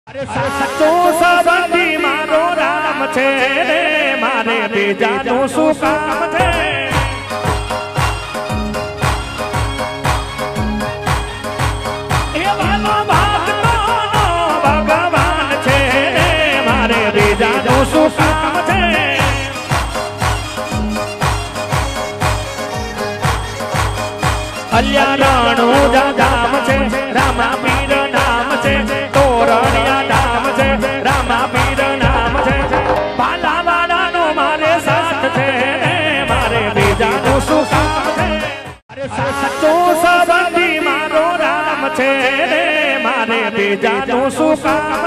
अरे सच्चो संबंधी मारो राम छे रे मारे बीजानो शुं काम छे। ए वालो भक्तोनो भगवान छे रे मारे बीजानो शुं काम छे। अल्यारणो धाम छे रामा पीर नाम छे तोरणिया धाम छे रामा पीर नाम छे पालावाड़ा नो मारे साथ छे मारे बीजानो शुं काम छे। अरे सच्चो संबंधी मारो राम छे रे मारे बीजानो शुं काम